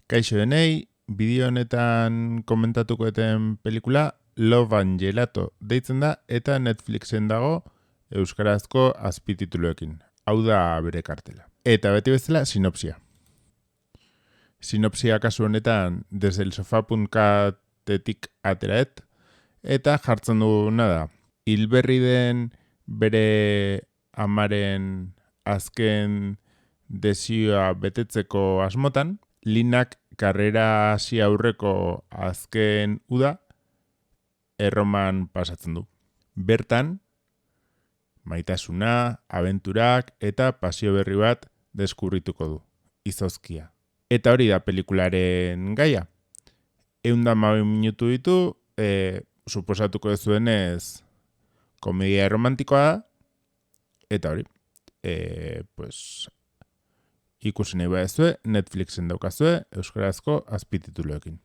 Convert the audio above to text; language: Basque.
Kaixo denei, bideo honetan komentatuko eten pelikula Love and Gelato deitzen da eta Netflixen dago euskarazko azpitituluekin. Hau da bere kartela. Eta beti bezala sinopsia. Sinopsia kasu honetan desde el sofá.catetik ateraet eta jartzen duguna da. Hilberri den bere amaren azken desioa betetzeko asmotan, Linak karrera hasi aurreko azken uda Erroman pasatzen du. Bertan, maitasuna, abenturak eta pasio berri bat deskurrituko du. Izozkia. Eta hori da pelikularen gaia. 112 minutu ditu, suposatuko duzuenez komedia romantikoa da, eta hori, ikusi nahi baduzue, Netflixen daukazue euskarazko azpitituluekin.